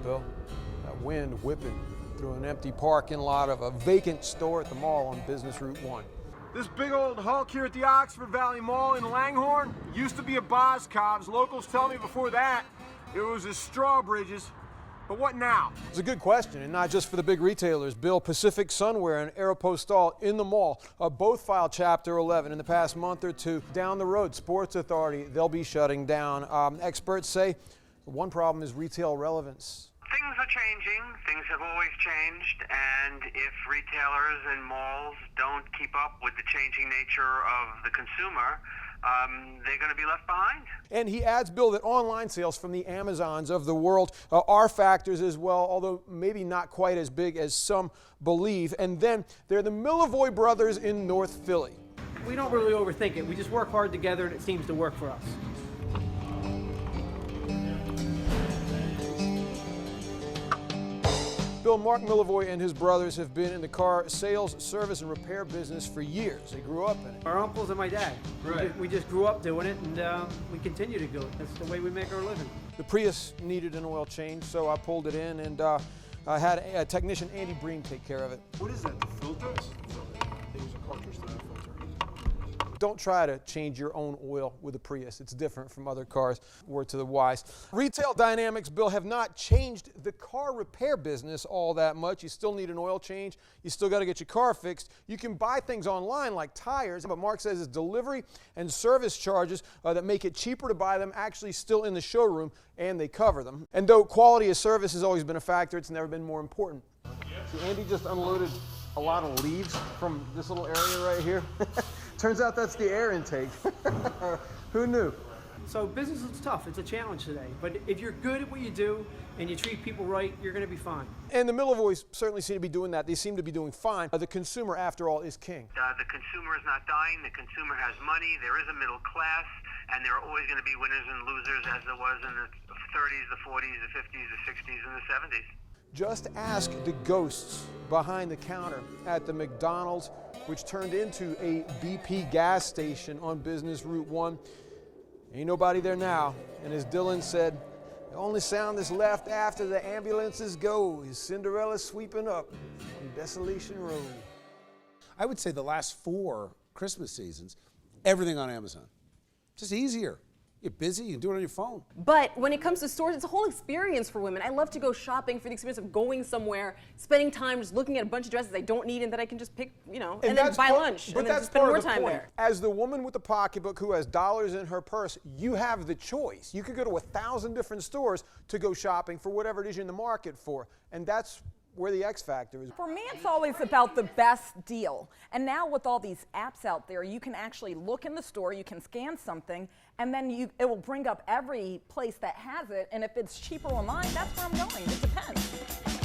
Bill. That wind whipping through an empty parking lot of a vacant store at the mall on Business Route 1. This big old Hulk here at the Oxford Valley Mall in Langhorne used to be a Boscov's. Locals tell me before that it was a Strawbridge's. But what now? It's a good question, and not just for the big retailers. Bill, Pacific Sunwear and Aeropostale in the mall both filed Chapter 11 in the past month or two. Down the road, Sports Authority, they'll be shutting down. Experts say one problem is retail relevance. Things are changing. Things have always changed, and if retailers and malls don't keep up with the changing nature of the consumer, they're going to be left behind. And he adds, Bill, that online sales from the Amazons of the world are factors as well, although maybe not quite as big as some believe. And then there are the Millevoi Brothers in North Philly. We don't really overthink it. We just work hard together, and it seems to work for us. Bill, Mark Millevoi and his brothers have been in the car sales, service, and repair business for years. They grew up in it. Our uncles and my dad. Right. We just grew up doing it, and we continue to do it. That's the way we make our living. The Prius needed an oil change, so I pulled it in, and I had a technician, Andy Breen, take care of it. What is that, the filters? They use a cartridge style filter. Don't try to change your own oil with a Prius. It's different from other cars. Word to the wise. Retail dynamics, Bill, have not changed the car repair business all that much. You still need an oil change. You still got to get your car fixed. You can buy things online like tires, but Mark says it's delivery and service charges that make it cheaper to buy them actually still in the showroom, and they cover them. And though quality of service has always been a factor, it's never been more important. So Andy just unloaded a lot of leaves from this little area right here. Turns out that's the air intake. Who knew? So business is tough. It's a challenge today. But if you're good at what you do and you treat people right, you're going to be fine. And the Millevois certainly seem to be doing that. They seem to be doing fine. The consumer, after all, is king. The consumer is not dying. The consumer has money. There is a middle class, and there are always going to be winners and losers, as there was in the 30s, the 40s, the 50s, the 60s, and the 70s. Just ask the ghosts behind the counter at the McDonald's, which turned into a BP gas station on Business Route 1. Ain't nobody there now. And as Dylan said, the only sound that's left after the ambulances go is Cinderella sweeping up on Desolation Road. I would say the last 4 Christmas seasons, everything on Amazon. Just easier. You're busy, you can do it on your phone. But when it comes to stores, it's a whole experience for women. I love to go shopping for the experience of going somewhere, spending time just looking at a bunch of dresses I don't need and that I can just pick, you know, and then buy lunch and then just spend more time there. As the woman with the pocketbook who has dollars in her purse, you have the choice. You could go to 1,000 different stores to go shopping for whatever it is you're in the market for. And that's where the X factor is. For me, it's always about the best deal. And now with all these apps out there, you can actually look in the store, you can scan something, and then it will bring up every place that has it. And if it's cheaper online, that's where I'm going. It depends.